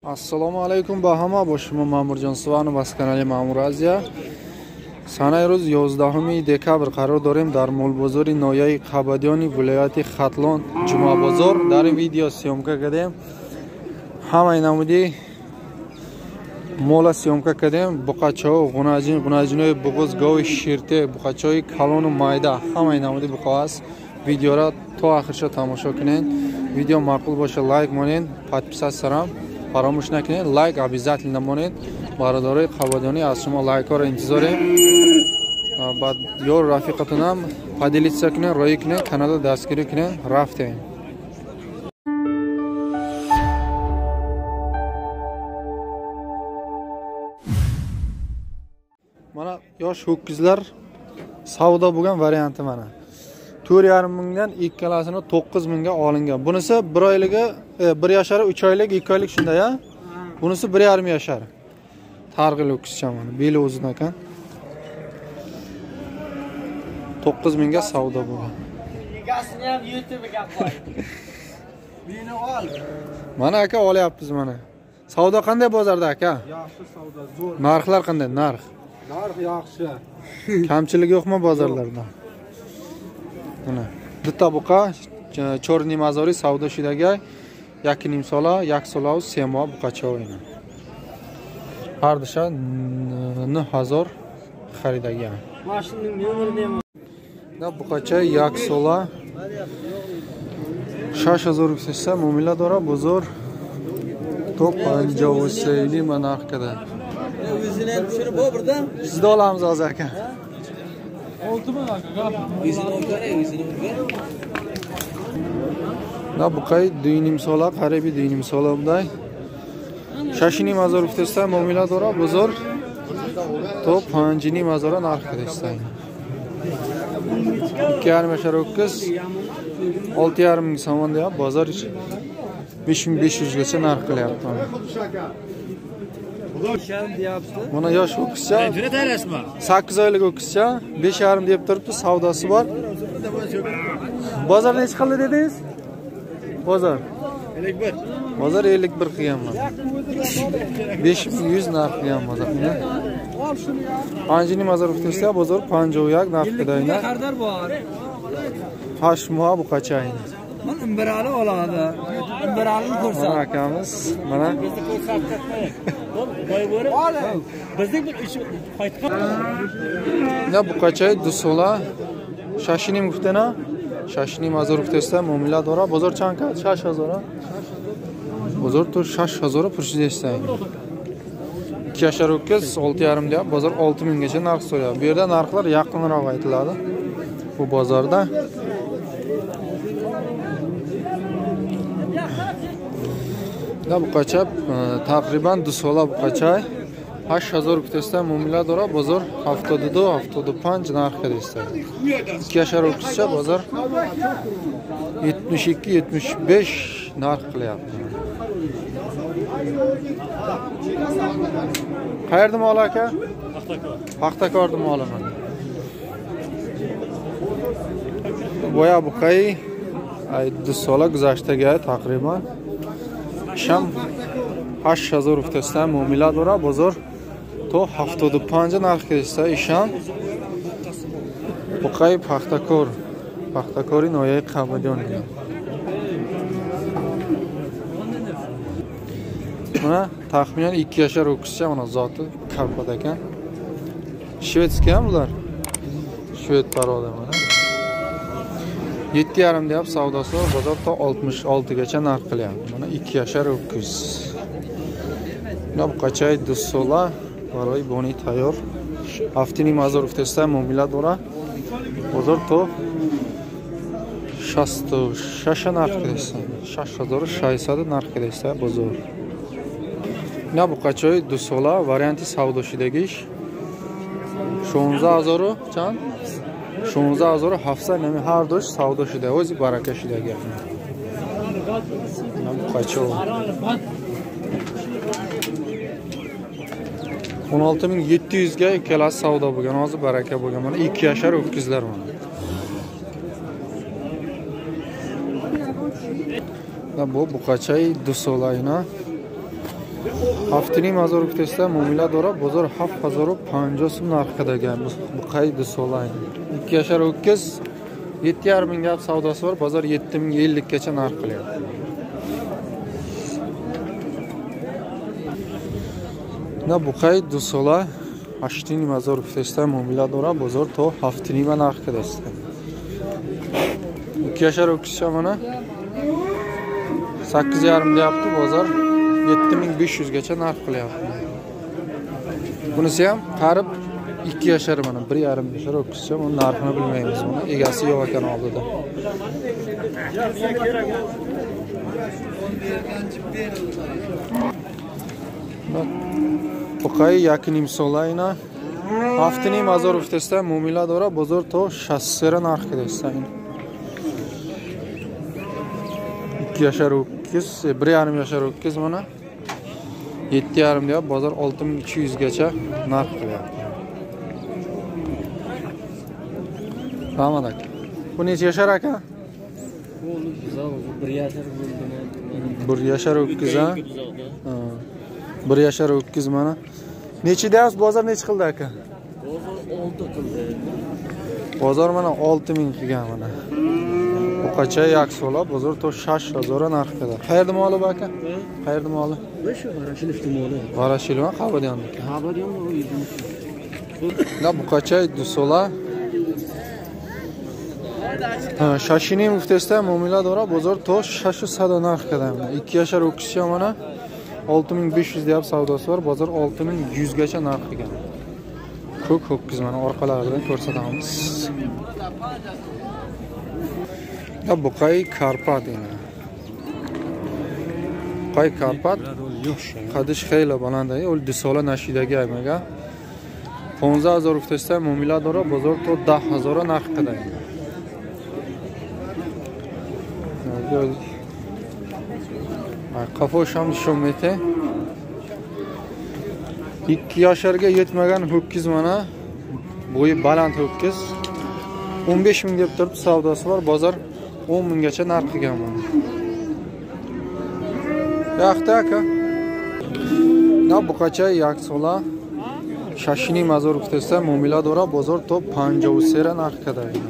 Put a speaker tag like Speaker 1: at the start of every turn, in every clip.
Speaker 1: Assalomu alaykum bahama boshim Ma'murjon Suvani bas kanali Ma'mur Aziya. Sana roz 11 dekabr qaror داریم در مول بازار نویای قبادیانی ولایت ختلان جمعه بازار در این ویدیو سیومکا کردیم. همه نمودی مولا سیومکا کردیم. بقاچه‌ها غناجینای بغوز گاوی شیرته بقاچه‌های کلان و مایده همه نمودی بقاس ویدیو را تا آخرش تماشا کنین. ویدیو معقول باشه لایک مونین подписаться сарам فراموش نکنید لایک обязательно مونید برادرای قبادیانی از شما لایک ها را انتظاریم بعد یار رفیقتون هم поделиться کنید رای کنید کانال دستگیری کنید رفتیم mana yosh ho'kizlar savdo bo'lgan varianti mana 4,5 mingdan ikkalasini 9 mingga olingan. Bunisi 1 oyligi 1 yashar 3 oylik 2 oylik shunday ya. Bunisi 1,5 yashar. Targ'il ho'kizcha mana beli o'zida ekan. 9 mingga savdo bo'lgan.
Speaker 2: Egasini ham YouTube'ga qo'y. Meni ol.
Speaker 1: Mana aka olyapmiz mana. Savdo qanday bozorda aka?
Speaker 2: Yaxshi savdo, zo'r.
Speaker 1: Narxlar qanday? Narx
Speaker 2: Yaxshi.
Speaker 1: Kamchilik yo'qmi bozorlarda? Mana bitta buqa Chorniy Mazori savdoshidagi 2,5 sola, 1 sola va 3 moh buqacha o'yini. Har disha 9000 xaridagan.
Speaker 2: Mashinaning nomerini
Speaker 1: Da buqacha 1 sola 6000 rupiya muomala dora bozor top 50 mana haqida.
Speaker 2: o'zini ham tushirib bu birdan.
Speaker 1: Sizda olamiz hozir aka. Da buqay 2,5 sola, qaribi 2,5 sola bunday. 6000 rupiya muomala dora bozor top 5000 narxida istaydi. 2,5 yashar ho'kiz 6,5 ming so'm deyap bozor 5500 gacha narx qilyapti. Mana yosh ho'kizcha 8 oylik ho'kizcha 5,5 deb turibdi, savdosi bor. Bozor necha qildi dedingiz? Bozor
Speaker 2: 51.
Speaker 1: Bozor 51 qilganman. 5100 narx qilgan bozorni. 5000 rupiya bozor 51 narx qilgan.
Speaker 2: Xaridor bor.
Speaker 1: Hashmo buqachayni.
Speaker 2: Mana imbirali oladi. Imbiralini ko'rsat.
Speaker 1: Mana akamiz, mana
Speaker 2: Bizni ko'rsatdi. Boy bo'ri. Bizning bir ish qaytib.
Speaker 1: Ya buqachay 2 sola 6000 guftana 6000 rupiya muomala dora bozor chanka 6000. Bozor to 6000 purishda istaydi. 2 yashar ho'kiz 6,5 deyap, bozor 6000 gacha narx so'rayapti. Bu yerda narxlar yaqinroq aytiladi. Bu bozorda da buqacha taqriban 2 sola buqachay 8000 rupiya muomala dora bozor 72-75 narxida istaydi. 2 yashar ho'kizcha bozor 72-75 narx qilyapti. Qayerda mol aka? Paxtakorda moli mana. Boya buqay 2 sola guzashtaga taqriban sham 8000 rupiya muomala dora bozor to 75 narxga esa isham buqay paxtakori noyay qabadion. Mana taxminan 2 yashar ho'kizcha mana zoti karpad ekan. Shvedskiya bular. Shved paroda mana. 7,5 deyap savdosi bozor to 66 gacha narx qilyapti. Mana 2 yashar ho'kiz. Mana buqachay 2 sola برای بونی تیار 7,000 rupiya muomala dora bozor to 66 narx qilyapti. 6600 narx qilyapti bozor. Mana buqachay 2 sola varianti savdoshidagish 16000 chan 16700 nemi har dosh savdoshida o'zi barakashidagi. Mana buqachay 16700 ga ikkalasi savdo bo'lgan, hozir baraka bo'lgan. Mana 2 yashar ho'kizlar mana. Bu buqachay 2 sola ina Haftaning mazor o'tkazsa muomala dora bozor 7050 so'm narxidagi bu qaydi solaydi. 2 yashar o'tkiz 7,5 ming gap savdosi bor, bozor 7050 gacha narx qilyapti. Na bu qaydi sola haftaning mazor o'tkazsa muomala dora bozor to haftaning narxida ist. 2 yashar o'tkazsa mana 8,5 deyapti, bozor 7500 gacha narx qilyapti. Bunisi ham qarib 2 yashar mana 1,5 yashar o'tkazsa, uni narxini bilmaymiz. Buni egasi yo'q ekan oldida. Buqay yakin imsolayna haftaning mazor o'tkazsa muomala dora bozor to 60 narx qilyapti. 2 yashar o'tkiz, 1,5 yashar o'tkiz mana 7,5 deyap, bozor 6200 gacha narx qilyapti. Rahmat aka. Bu necha yashar aka?
Speaker 2: Bu 1 yashar bo'ldi.
Speaker 1: 1 yashar o'tkiz ha? 1 yashar o'tkiz mana. Necha deyapsiz, bozor necha qildi aka?
Speaker 2: Bozor 6 qildi.
Speaker 1: Bozor mana 6000 qilgan mana. Bu qacha yaksola bozor to 6000 narxida. Qayerda moli bu aka? Qayerda moli?
Speaker 2: Shu Varashilov moli.
Speaker 1: Varashilov Qabadiyonniki.
Speaker 2: Qabadiyon bu yerda.
Speaker 1: Da bu qacha dusola. Shashining muftesda muomala dora bozor to 600 narxida. 2 yashar o'tkizcha mana 6500 deyap savdosi bor, bozor 6100 gacha narx qilgan. Ko'k ho'kiz mana orqalaridan ko'rsatamiz. Ya bu qay Karpat yana. Qay Karpat qadish xeyla balandai, ul disola nashidaga aymaga. 15000 o'tkazsa muomala dora bozor to 10000 narx qiladi. Qafosham shumete 2 yasharga yetmagan ho'kiz mana bo'yi baland ho'kiz 15 ming deb turibdi, savdosi bor, bozor 10 minggacha narx qilgan mana. Yaxshi aka. Na bu qacha yaksola Shashining mazor o'tkazsa muomala dora bozor to 53 narx qiladi.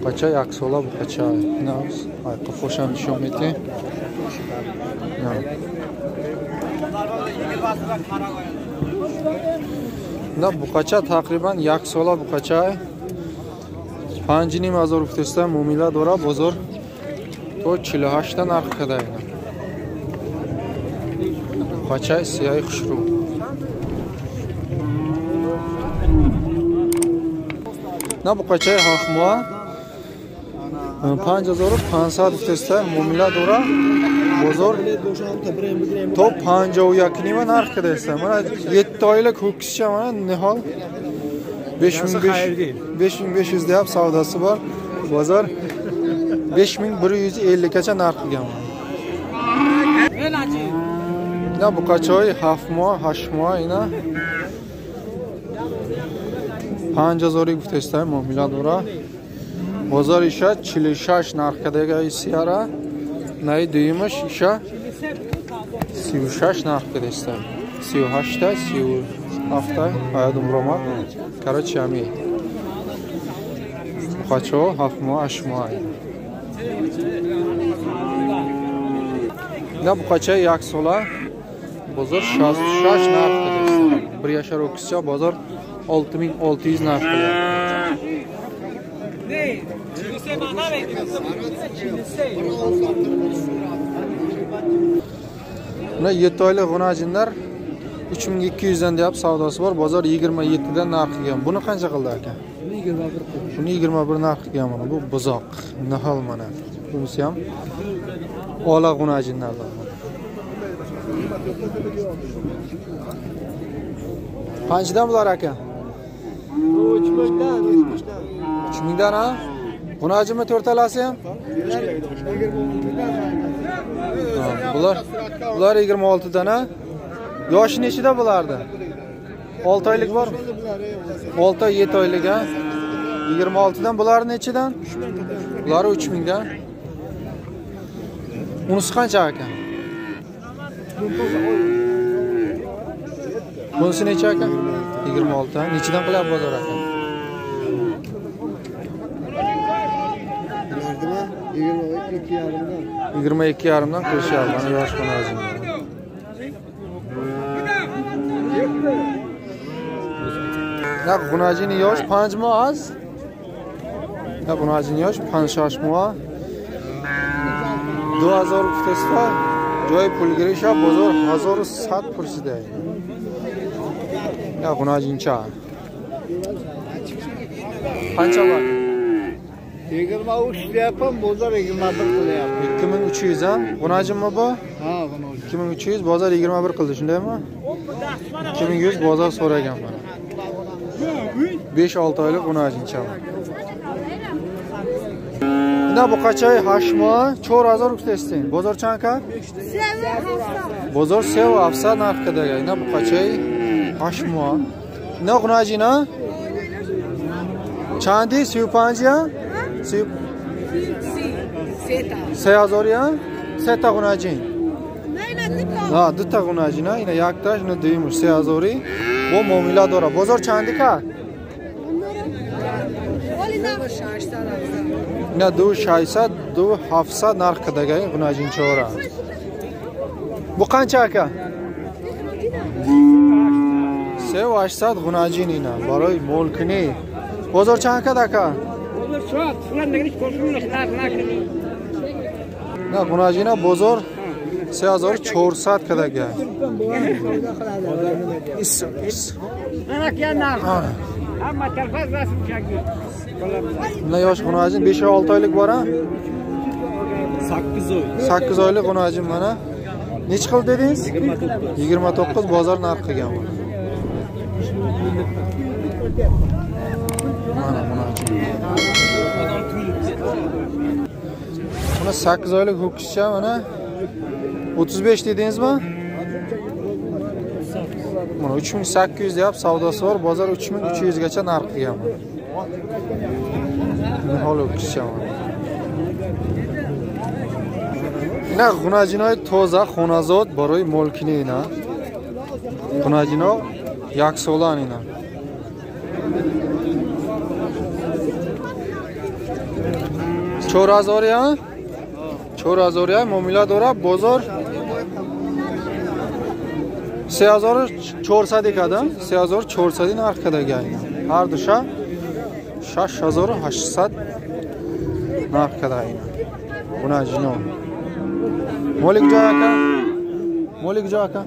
Speaker 1: Qacha yaksola bu qacha. Navs ay qafosham shumete. Na bu qacha taqriban yaksola bu qacha 5 mazor o'tkazsa muomala dora bozor to 48 ta narx qiladi. Qacha siyay xushru. Na bu qacha hafmo 5500 o'tkazsa muomala dora bozor to 51 narx qilyapti. Mana 7 oylik ho'kizcha mana nihol 5500 deyap savdosi bor. Bozor 5150 gacha narx qilgan. Ya bu qachoy 7 moy, 8 moy ina 5000 o'tkazsa muomala dora bozor isha 46 narxidagi siyara nay duymuş işe 36 narx qilyapti. 38 ta 37 ta hayadım Roma. Короче, ami. Qacho 7 moy, 8 moy. Na bu qacha yaksola bozor 66 narx qilyapti. 1 yashar o'tkizcha bozor 6600 narx qilyapti. Buna 7 oylik g'unajinlar 3200 dan deyap savdosi bor, bozor 27 dan narx qilgan. Buni qancha qildi aka? 21. Buni 21 narx qilgan mana. Bu buzoq. Nahol mana. Bunisi ham ola g'unajinlardan. Qanchadan bular aka? 3 mingdan ha? G'unajimi to'rtalasi ham? Bular 26 dan ha? Yoshi nechida bulardi? 6 oylik bormi? 6 oy 7 oylik ha? 26 dan bular nechidan? Bular 3 mingdan. Unisi qancha aka? Bunisi necha aka? 26. Nechidan qilyapti bozor aka?
Speaker 3: Yardıma
Speaker 1: 22,5 dan qilishyapti. Mana yosh xonajin. Na xonajini yosh 5 moh az. Na xonajini yosh 5-6 moh. 2000 kutesfa joy pul girisha bozor 1100 pursida. Ya xonajincha. Qancha bor?
Speaker 3: 23 deyapman, bozor 21 qilyapti.
Speaker 1: 2300 ha? Xonajinmi bu?
Speaker 3: Ha, buni
Speaker 1: 2200 bozor 21 qildi, shundaymi? 2100 bozor so'ragan mana. 5-6 oylik xonajincha. Ne bu kaçay haşma 4000 kutestin. Bozor çanka? Bozor sev afsa narkada gay. Ne bu kaçay haşma. Ne kunacina? Çandi süpancia? Süp. Seyazor ya? Seta kunacin. Ha, dutta kunacina. Yine yaktaş ne duymuş seyazori. Bu muamela dora. Bozor çandi ka? Ne 2600 2700 narxidagi xunajinchora. Bu qancha aka? 800 xunajinina. Baroy molkini. Bozor chanka aka?
Speaker 2: Bozor soat, ularning ko'rishimlar narxini.
Speaker 1: Na xunajina bozor 3400 kadagi.
Speaker 2: Ana kan narx. Hamma telefon rasm chekdi.
Speaker 1: Ne yosh xunajin 5-6 oylik bor ha?
Speaker 2: 8 oy.
Speaker 1: 8 oylik xunajin mana. Nech qil dedingiz? 29 bozor narx qilgan mana. Mana xunajin. Buna 8 oylik ho'kizcha mana 35 dedingizmi? Mana 3800 deyap savdosi bor, bozor 3300 gacha narx qilgan mana. Holo kisham. Ina xunajinoy toza xonazod baroy molkini ina. Xunajino yaksolan ina. Chorazoriya? Chorazoriya muamela dora bozor 3400 dekada, 3400 narxida gayna. Har dusha 6800 narx kadayna. Buna jino. Molik joy aka? Molik joy aka?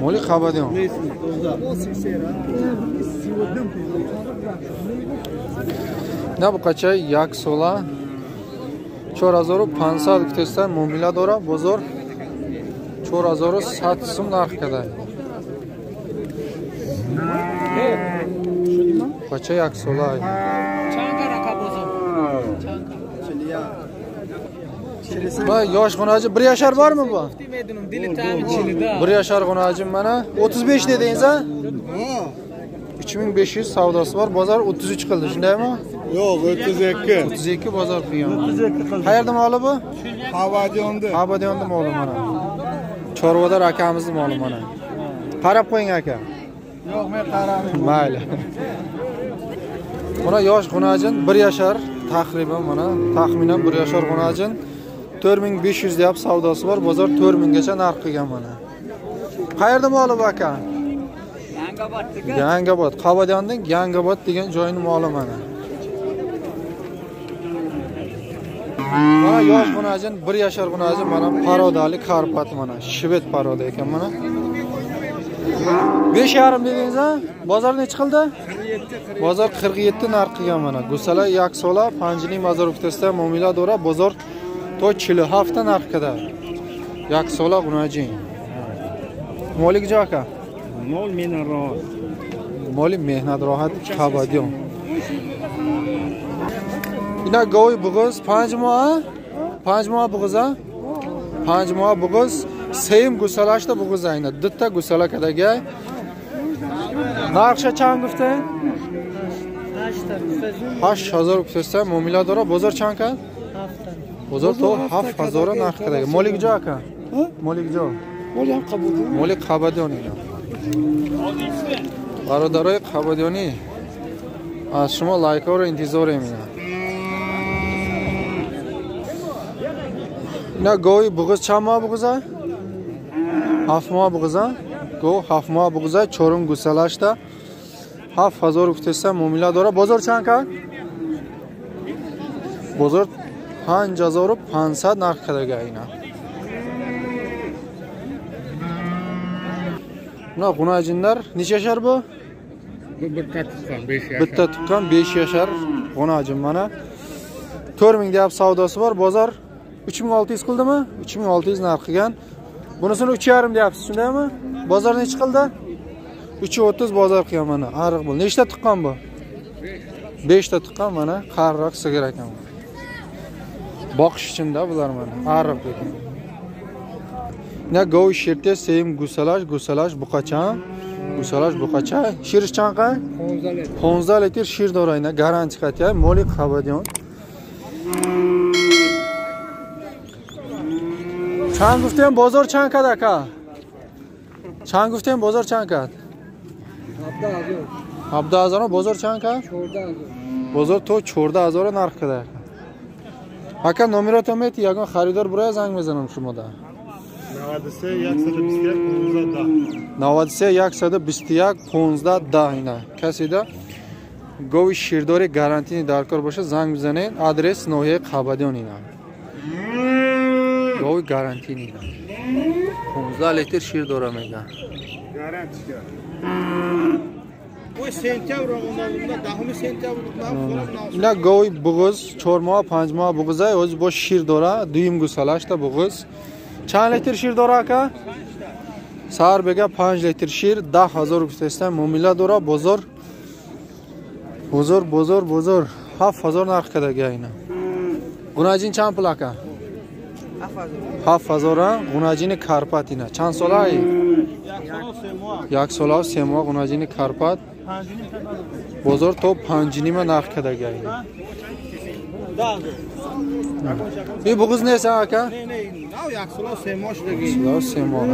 Speaker 1: Molik Xabadiyon. Ne bu qachay yak sola 4500 kutestan muamela dora bozor 4100 so'm narx kaday. Qachay yak sola.
Speaker 2: Chanka raka bozor.
Speaker 1: Va yosh xunaji 1 yashar bormi bu?
Speaker 2: Demedim, dili ta'mi chilida.
Speaker 1: 1 yashar xunajim mana 35 dedingiz ha? 3500 savdosi bor, bozor 33 qildi, shundaymi?
Speaker 3: Yo'q, 32.
Speaker 1: 32 bozor qilgan. 32 qildi. Qayerda moli bu?
Speaker 3: Xabadiyonda.
Speaker 1: Xabadiyonda moli mana. Chorvada akamizning moli mana. Qarab qo'ying aka.
Speaker 3: Yo'q, men qaramayman.
Speaker 1: Mayli. Buna yosh xunajin 1 yashar taxriban mana taxminan 1 yashar xunajin 4500 deyap savdosi bor, bozor 4000 gacha narx qilgan mana. Qayerda moli bu aka? Yangobod. Xabadiyonning Yangobod degan joyining moli mana. Mana yosh xunajin 1 yashar xunajin mana parodali karpat mana. Shved paroda ekan mana. 5,5 dedingiz ha? Bozor necha qildi? 47. Bozor 47 narx qilgan mana. Gusala yaksola panjining mazoruktasida muamela dora bozor to 47 narx qildi. Yaksola xunajin. Molik joy aka?
Speaker 2: Mol mehnat rohat.
Speaker 1: Moli mehnat rohat Xabadiyon. Ina go'y bug'iz 5 moh, 5 moh bug'iz ha? 5 moh bug'iz, seyim gusalashda bug'iz ayna. Ditta gusala kadagi. Narxcha chang gufta? 8000 kutsa muamela dora bozor chanka? 7. Bozor to 7000 narx kadagi. Molik joy aka? Molik joy. Molik Xabadiyon ina. برادرای قبادیانی از شما لایک ها رو انتظار می‌کنم. نه گوی بغض چند ماه بغضه؟ 7 ماه بغضه؟ گو 7 ماه بغضه چورم گوسلش ده 7000 گفتسته معامله داره. بازار چند کرد؟ بازار 5500 نرخ کرده اینا. نه خونه اجندر نیچه شهر با؟ bitta tuqqan 5 yashar xona ajinmana 4000 deyap savdosi bor. Bozor 3600 qildimi? 3600 narx qilgan. Bunisini 3,5 deyapsiz, shundaymi? Bozor necha qildi? 330 bozor qilgan mana. Ariq bu. Nechta tuqqan bu? 5 ta tuqqan mana. Qariroq sigir ekan. Boqish uchun-da bular mana. Ariq ekan. Ne goy shirte sevim gusalash buqacha. Gusalash buqacha. Shirish chanqa? 15 litr shir dorayna garanti qatya. Molik Qabadion. چند گفتیم بازار چند کد اکا؟ چند گفتیم بازار چند کد؟ 17000 بازار چند کد؟ 14000 بازار تو 14000 نرخ کده اکا. نمرات میتی یگان خریدار برای زنگ میزنم شما ده 93 121 15 10 اینا کسی ده گوی شیرداری گارانتی درکار باشه زنگ بزنین. آدرس نوحه قبادیان اینا گوی گارانتی نیست. 15 لیتر شیر داره میگن.
Speaker 3: Garanti ya.
Speaker 2: Bu sentyabr ayında 10 sentyabr
Speaker 1: اینا گوی بغض 4 ماه 5 ماه بغضه اوز با شیر داره. دویم گوسالاش تا بغض چند لیتر شیر داره که سار بگه 5 لیتر شیر 10000 گفتسته معامله داره. بازار 7000 نرخ کرده اینا. گوناجین چند پلاکه؟ 7000 گوناجین کارپات اینا. چند ساله ای؟ 1 سال و 3 ماه گوناجین کارپات. بازار تو 5 نرخ کرده اینا. این بغض نیست آقا؟
Speaker 2: نه 1 سال و 3 ماه دیگه.
Speaker 1: 3 ماه.